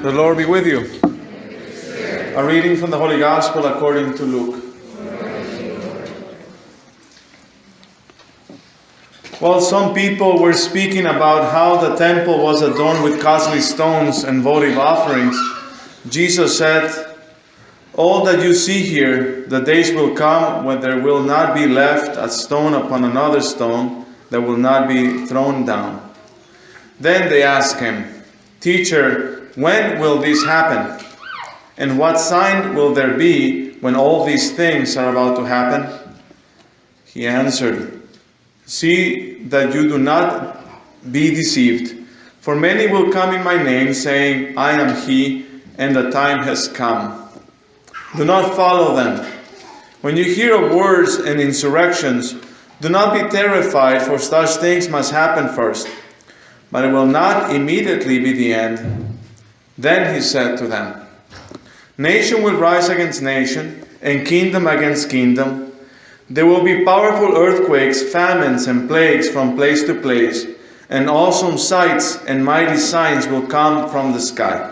The Lord be with you. A reading from the Holy Gospel according to Luke. While some people were speaking about how the temple was adorned with costly stones and votive offerings, Jesus said, "All that you see here, the days will come when there will not be left a stone upon another stone that will not be thrown down." Then they asked him, "Teacher, when will this happen? And what sign will there be when all these things are about to happen?" He answered, "See that you do not be deceived. For many will come in my name, saying, 'I am he,' and the time has come. Do not follow them. When you hear of wars and insurrections, do not be terrified, for such things must happen first. But it will not immediately be the end." Then he said to them, "Nation will rise against nation, and kingdom against kingdom. There will be powerful earthquakes, famines, and plagues from place to place, and awesome sights and mighty signs will come from the sky.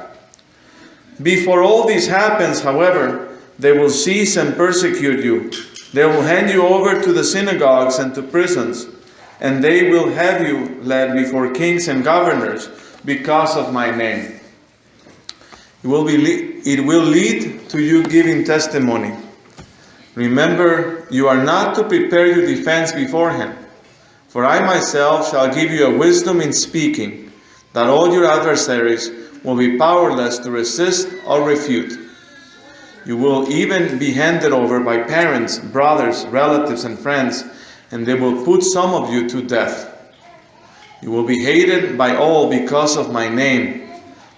Before all this happens, however, they will seize and persecute you. They will hand you over to the synagogues and to prisons, and they will have you led before kings and governors because of my name. It will lead to you giving testimony. Remember, you are not to prepare your defense beforehand, for I myself shall give you a wisdom in speaking, that all your adversaries will be powerless to resist or refute. You will even be handed over by parents, brothers, relatives, and friends, and they will put some of you to death. You will be hated by all because of my name,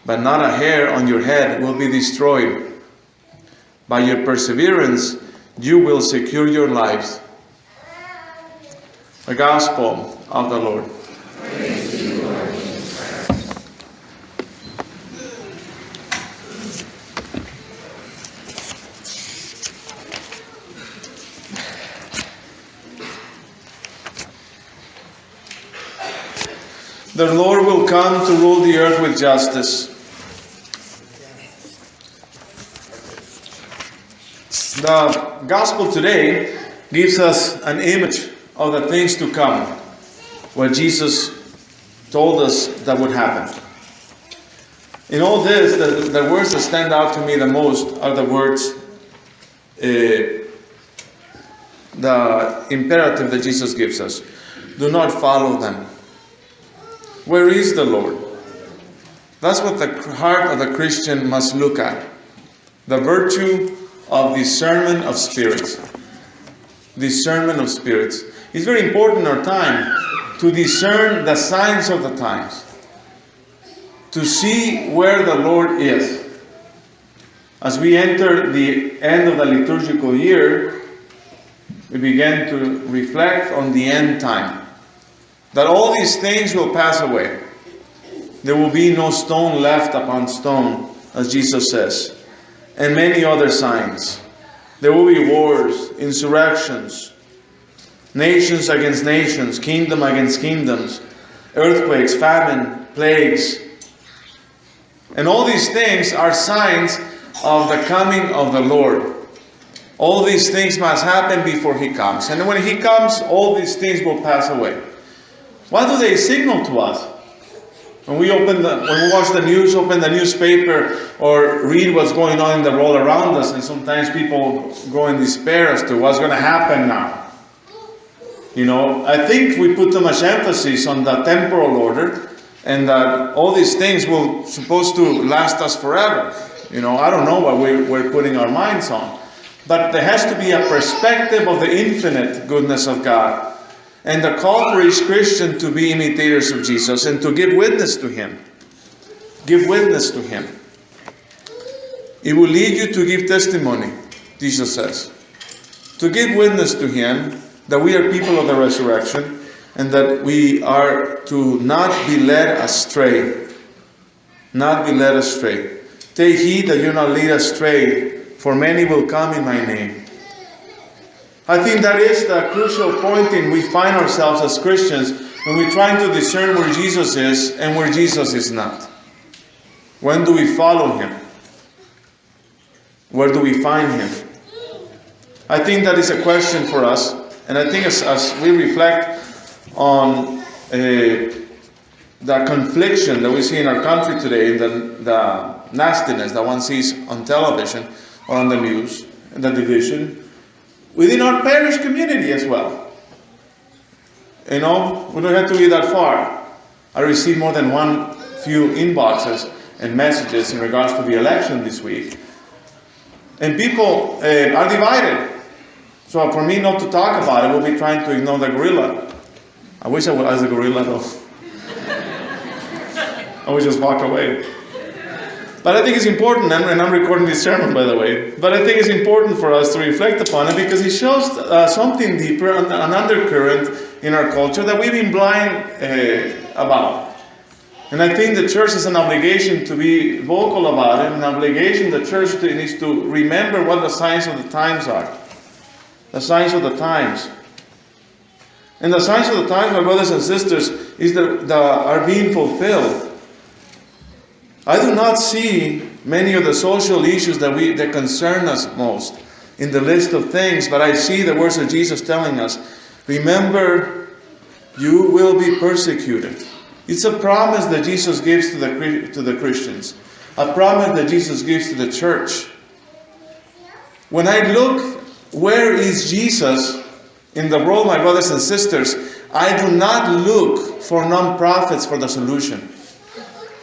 but not a hair on your head will be destroyed. By your perseverance, you will secure your lives." The Gospel of the Lord. Praise to you, Lord Jesus Christ. The Lord will come to rule the earth with justice. The Gospel today gives us an image of the things to come, what Jesus told us that would happen. In all this, the words that stand out to me the most are the words, the imperative that Jesus gives us. Do not follow them. Where is the Lord? That's what the heart of the Christian must look at. The virtue of discernment of spirits. Discernment of spirits. It's very important in our time to discern the signs of the times. To see where the Lord is. As we enter the end of the liturgical year, we begin to reflect on the end time. That all these things will pass away. There will be no stone left upon stone, as Jesus says. And many other signs. There will be wars, insurrections, nations against nations, kingdom against kingdoms, earthquakes, famine, plagues. And all these things are signs of the coming of the Lord. All these things must happen before He comes. And when He comes, all these things will pass away. What do they signal to us? When we watch the news, open the newspaper, or read what's going on in the world around us, and sometimes people go in despair as to what's going to happen now. I think we put too much emphasis on the temporal order, and that all these things will supposed to last us forever. I don't know what we're putting our minds on. But there has to be a perspective of the infinite goodness of God. And the call for each Christian to be imitators of Jesus and to give witness to Him. Give witness to Him. It will lead you to give testimony, Jesus says. To give witness to Him that we are people of the resurrection and that we are to not be led astray. Not be led astray. Take heed that you not lead astray, for many will come in my name. I think that is the crucial point in we find ourselves as Christians when we're trying to discern where Jesus is and where Jesus is not. When do we follow him? Where do we find him? I think that is a question for us. And I think as we reflect on the confliction that we see in our country today, the nastiness that one sees on television or on the news, and the division, within our parish community as well. We don't have to be that far. I received more than few inboxes and messages in regards to the election this week. And people are divided. So for me not to talk about it, we'll be trying to ignore the gorilla. I wish I was a gorilla though. I would just walk away. But I think it's important, and I'm recording this sermon by the way, but I think it's important for us to reflect upon it because it shows something deeper, an undercurrent in our culture that we've been blind about. And I think the church has an obligation to be vocal about it, an obligation the church needs to remember what the signs of the times are. The signs of the times. And the signs of the times, my brothers and sisters, is that are being fulfilled. I do not see many of the social issues that concern us most in the list of things, but I see the words of Jesus telling us, remember, you will be persecuted. It's a promise that Jesus gives to the Christians. A promise that Jesus gives to the church. When I look, where is Jesus in the world, my brothers and sisters? I do not look for non-profits for the solution.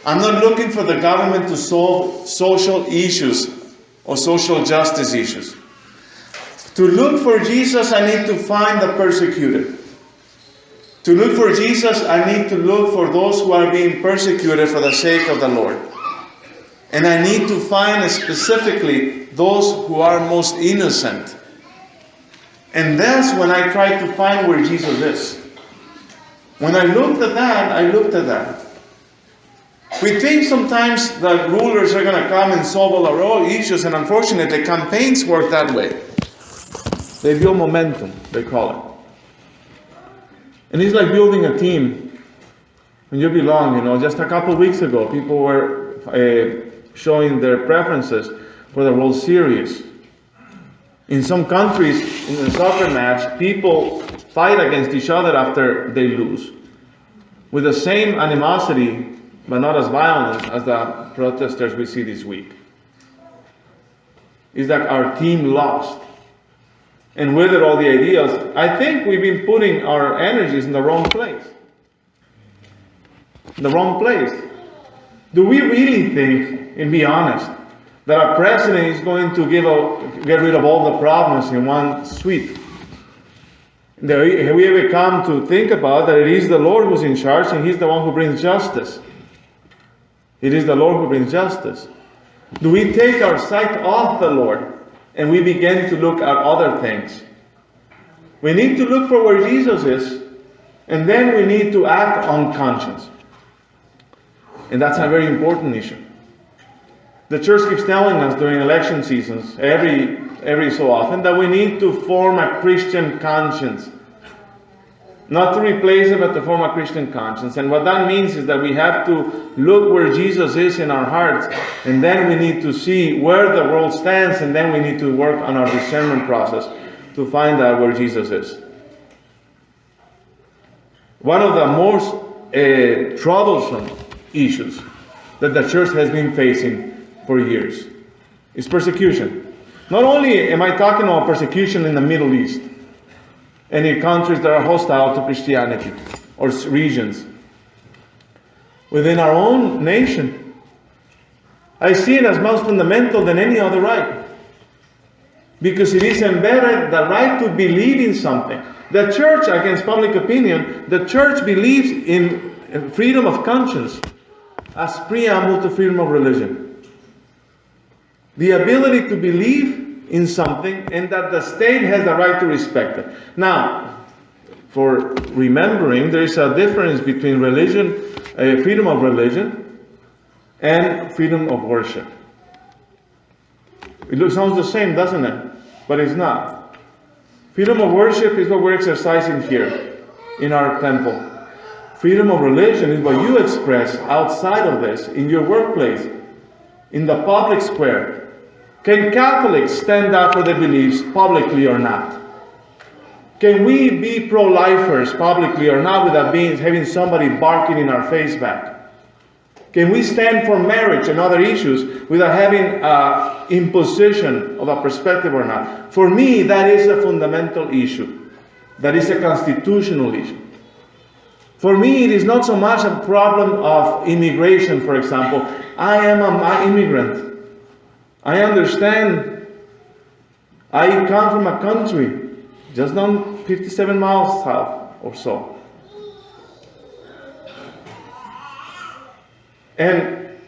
I'm not looking for the government to solve social issues or social justice issues. To look for Jesus, I need to find the persecuted. To look for Jesus, I need to look for those who are being persecuted for the sake of the Lord. And I need to find specifically those who are most innocent. And that's when I try to find where Jesus is. When I looked at that, I looked at that. We think sometimes that rulers are going to come and solve all our issues, and unfortunately, campaigns work that way. They build momentum, they call it. And it's like building a team. When you belong, just a couple of weeks ago, people were showing their preferences for the World Series. In some countries, in a soccer match, people fight against each other after they lose. With the same animosity, but not as violent as the protesters we see this week. It's that our team lost. And with it, all the ideas. I think we've been putting our energies in the wrong place. The wrong place. Do we really think, and be honest, that our president is going to get rid of all the problems in one sweep? Have we ever come to think about that it is the Lord who's in charge and He's the one who brings justice? It is the Lord who brings justice. Do we take our sight off the Lord and we begin to look at other things? We need to look for where Jesus is, and then we need to act on conscience. And that's a very important issue. The church keeps telling us during election seasons, every so often, that we need to form a Christian conscience. Not to replace it, but to form a Christian conscience. And what that means is that we have to look where Jesus is in our hearts, and then we need to see where the world stands, and then we need to work on our discernment process to find out where Jesus is. One of the most troublesome issues that the church has been facing for years is persecution. Not only am I talking about persecution in the Middle East, and in countries that are hostile to Christianity, or regions. Within our own nation, I see it as most fundamental than any other right. Because it is embedded the right to believe in something. The church, against public opinion, the church believes in freedom of conscience as preamble to freedom of religion. The ability to believe in something, and that the state has the right to respect it. Now, for remembering, there is a difference between religion, freedom of religion, and freedom of worship. It sounds the same, doesn't it? But it's not. Freedom of worship is what we're exercising here in our temple. Freedom of religion is what you express outside of this, in your workplace, in the public square? Can Catholics stand up for their beliefs publicly or not? Can we be pro-lifers publicly or not without having somebody barking in our face back? Can we stand for marriage and other issues without having imposition of a perspective or not? For me, that is a fundamental issue. That is a constitutional issue. For me, it is not so much a problem of immigration, for example. I am an immigrant. I understand. I come from a country just down 57 miles south or so. And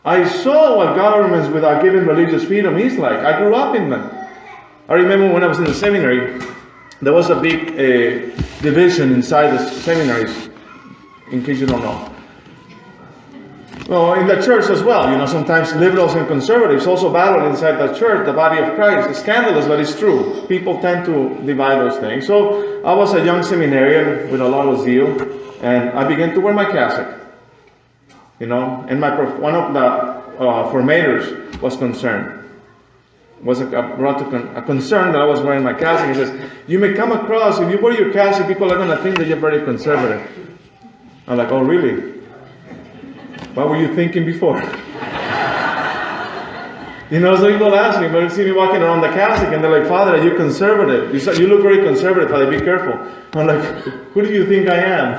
I saw what governments without giving religious freedom is like. I grew up in them. I remember when I was in the seminary, there was a big division inside the seminaries, in case you don't know. Well, in the church as well, sometimes liberals and conservatives also battle inside the church, the body of Christ. It's scandalous, but it's true. People tend to divide those things. So I was a young seminarian with a lot of zeal, and I began to wear my cassock. And one of the formators was concerned. Brought a concern that I was wearing my cassock. He says, you may come across, if you wear your cassock, people are going to think that you're very conservative. I'm like, oh, really? What were you thinking before? So people ask me, but they see me walking around the cassock, and they're like, Father, are you conservative? You look very conservative, Father, be careful. I'm like, who do you think I am?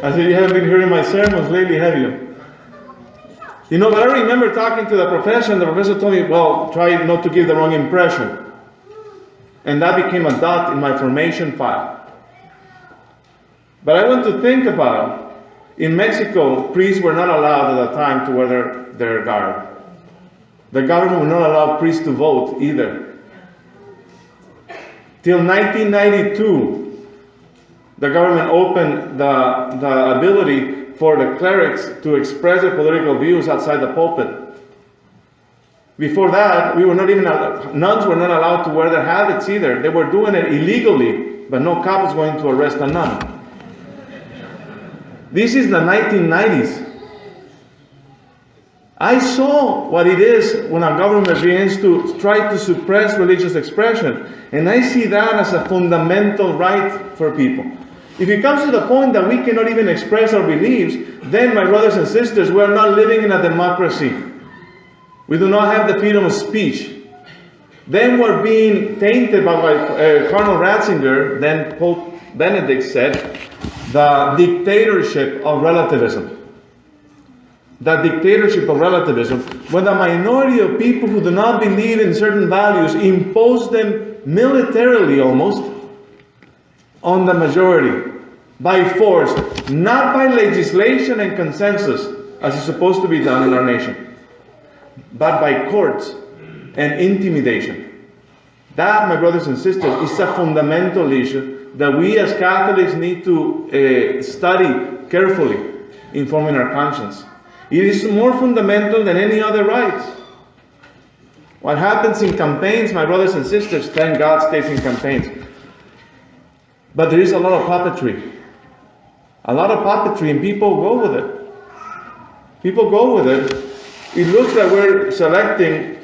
I said, you haven't been hearing my sermons lately, have you? But I remember talking to the professor, and the professor told me, well, try not to give the wrong impression. And that became a dot in my formation file. But I want to think about it. In Mexico, priests were not allowed at the time to wear their garb. The government would not allow priests to vote either. Till 1992, the government opened the ability for the clerics to express their political views outside the pulpit. Before that, nuns were not allowed to wear their habits either. They were doing it illegally, but no cop was going to arrest a nun. This is the 1990s. I saw what it is when a government begins to try to suppress religious expression. And I see that as a fundamental right for people. If it comes to the point that we cannot even express our beliefs, then, my brothers and sisters, we are not living in a democracy. We do not have the freedom of speech. Then we're being tainted by what Cardinal Ratzinger, then Pope Benedict, said, the dictatorship of relativism. The dictatorship of relativism, when a minority of people who do not believe in certain values impose them militarily almost on the majority, by force, not by legislation and consensus, as is supposed to be done in our nation, but by courts and intimidation. That, my brothers and sisters, is a fundamental issue that we as Catholics need to study carefully, informing our conscience. It is more fundamental than any other right. What happens in campaigns, my brothers and sisters, thank God stays in campaigns. But there is a lot of puppetry. A lot of puppetry, and people go with it. People go with it. It looks like we're selecting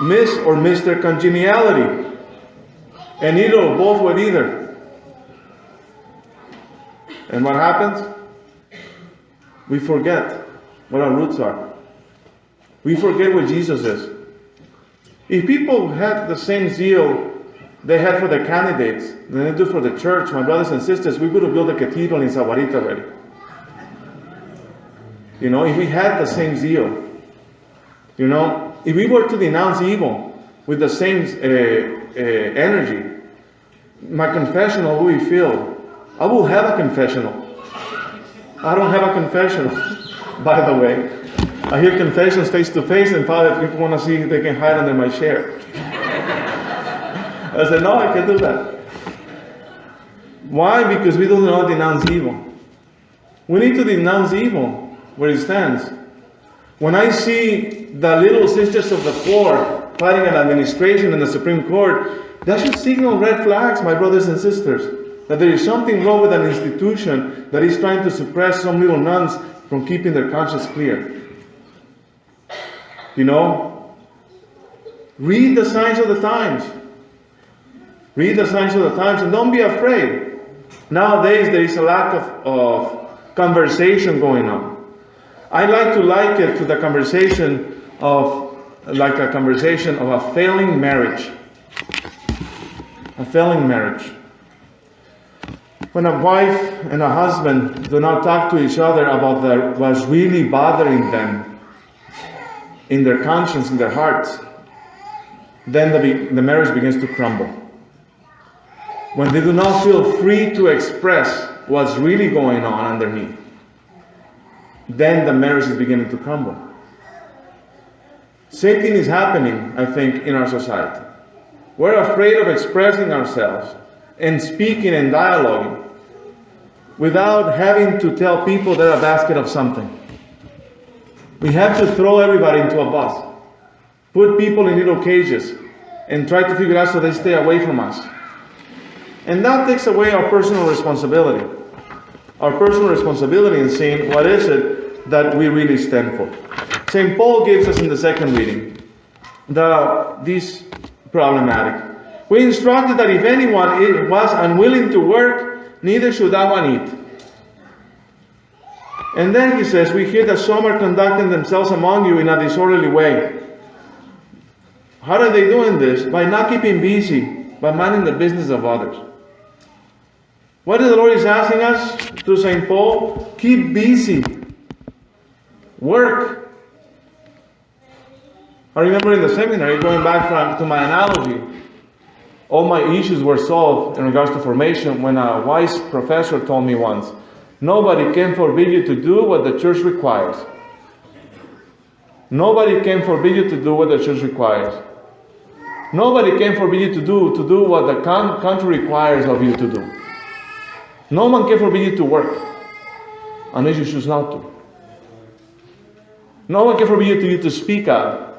Miss or Mr. Congeniality. And either or both with either. And what happens? We forget what our roots are. We forget what Jesus is. If people had the same zeal they had for the candidates than they do for the church, my brothers and sisters, we would have built a cathedral in Zaguarita already. If we had the same zeal. If we were to denounce evil with the same energy, my confessional will be filled. I will have a confessional. I don't have a confessional, by the way. I hear confessions face to face, and Father, if people want to see if they can hide under my chair. I said, no, I can't do that. Why? Because we do not denounce evil. We need to denounce evil where it stands. When I see the little sisters of the poor fighting an administration in the Supreme Court, that should signal red flags, my brothers and sisters. That there is something wrong with an institution that is trying to suppress some little nuns from keeping their conscience clear. You know, read the signs of the times. Read the signs of the times and don't be afraid. Nowadays there is a lack of conversation going on. I like to liken it to the conversation of a failing marriage. A failing marriage. When a wife and a husband do not talk to each other about what's really bothering them in their conscience, in their hearts, then the marriage begins to crumble. When they do not feel free to express what's really going on underneath, then the marriage is beginning to crumble. Same thing is happening, I think, in our society. We're afraid of expressing ourselves and speaking and dialoguing without having to tell people they're a basket of something. We have to throw everybody into a bus, put people in little cages, and try to figure out so they stay away from us. And that takes away our personal responsibility. Our personal responsibility in seeing what is it that we really stand for. St. Paul gives us in the second reading this problematic. We instructed that if anyone was unwilling to work, neither should that one eat. And then he says, we hear that some are conducting themselves among you in a disorderly way. How are they doing this? By not keeping busy, by minding the business of others. What is the Lord is asking us to St. Paul? Keep busy. Work. I remember in the seminary, going back to my analogy, all my issues were solved in regards to formation when a wise professor told me once, nobody can forbid you to do what the church requires. Nobody can forbid you to do what the church requires. Nobody can forbid you to do what the country requires of you to do. No one can forbid you to work unless you choose not to. No one can forbid you to speak out.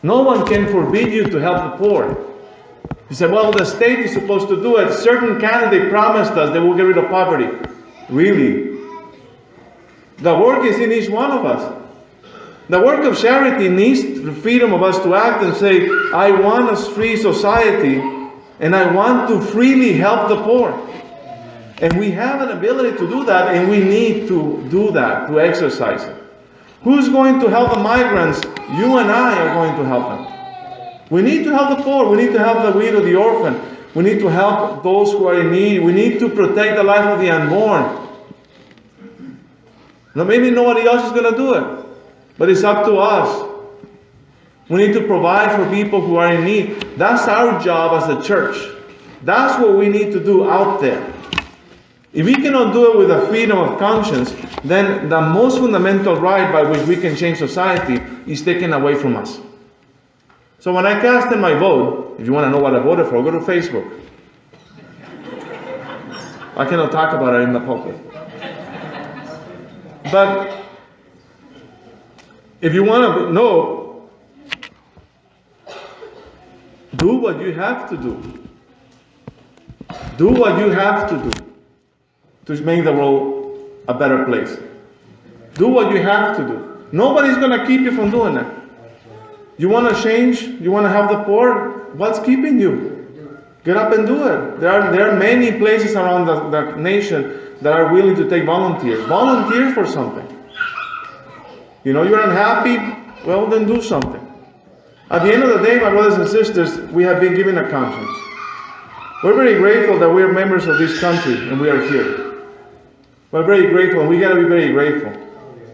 No one can forbid you to help the poor. You say, well, the state is supposed to do it. Certain candidate promised us they will get rid of poverty. Really? The work is in each one of us. The work of charity needs the freedom of us to act and say, I want a free society and I want to freely help the poor. And we have an ability to do that, and we need to do that, to exercise it. Who's going to help the migrants? You and I are going to help them. We need to help the poor. We need to help the widow, the orphan. We need to help those who are in need. We need to protect the life of the unborn. Now, maybe nobody else is going to do it, but it's up to us. We need to provide for people who are in need. That's our job as a church. That's what we need to do out there. If we cannot do it with the freedom of conscience, then the most fundamental right by which we can change society is taken away from us. So when I cast in my vote, if you want to know what I voted for, go to Facebook. I cannot talk about it in the pulpit. But if you want to know, do what you have to do. Do what you have to do to make the world a better place. Do what you have to do. Nobody's going to keep you from doing it. You want to change? You want to help the poor? What's keeping you? Get up and do it. There are many places around the nation that are willing to take volunteers. Volunteer for something. You know, you're unhappy? Well, then do something. At the end of the day, my brothers and sisters, we have been given a conscience. We're very grateful that we're members of this country and we are here. We're very grateful, and we got to be very grateful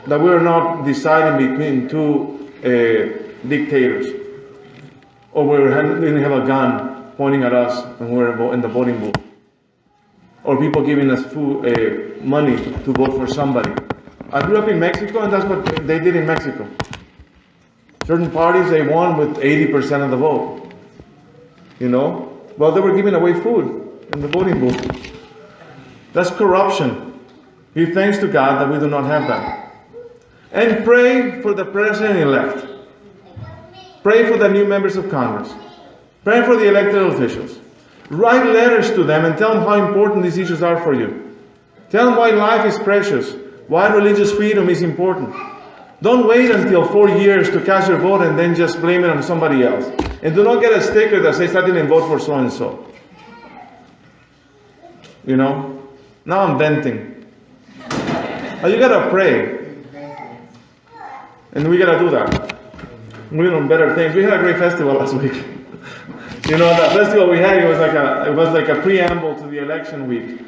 that we're not deciding between two dictators, or we didn't have a gun pointing at us when we're in the voting booth, or people giving us food, money to vote for somebody. I grew up in Mexico, and that's what they did in Mexico. Certain parties, they won with 80% of the vote. You know? Well, they were giving away food in the voting booth. That's corruption. Give thanks to God that we do not have that. And pray for the president-elect. Pray for the new members of Congress. Pray for the elected officials. Write letters to them and tell them how important these issues are for you. Tell them why life is precious, why religious freedom is important. Don't wait until 4 years to cast your vote and then just blame it on somebody else. And do not get a sticker that says I didn't vote for so and so. You know? Now I'm venting. But you gotta pray. And we gotta do that. We're on better things. We had a great festival last week. You know, that festival we had, it was like a preamble to the election week.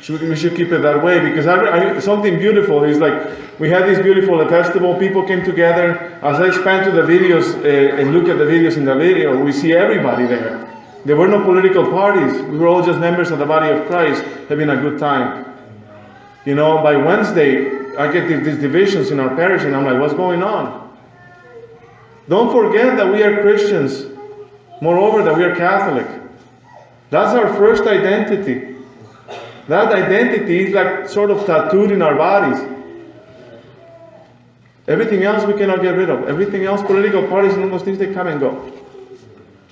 We should keep it that way, because something beautiful is like, we had this beautiful festival, people came together. As I span through the videos and look at the videos in the video, we see everybody there. There were no political parties. We were all just members of the body of Christ having a good time. You know, by Wednesday, I get these divisions in our parish and I'm like, what's going on? Don't forget that we are Christians. Moreover, that we are Catholic. That's our first identity. That identity is like sort of tattooed in our bodies. Everything else we cannot get rid of. Everything else, political parties and all those things, they come and go.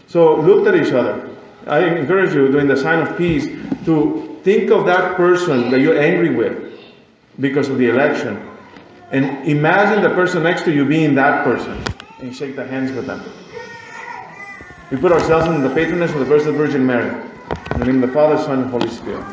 So look at each other. I encourage you, during the sign of peace, to think of that person that you're angry with because of the election. And imagine the person next to you being that person. And shake the hands with them. We put ourselves in the patronage of the Blessed Virgin Mary. In the name of the Father, Son, and Holy Spirit.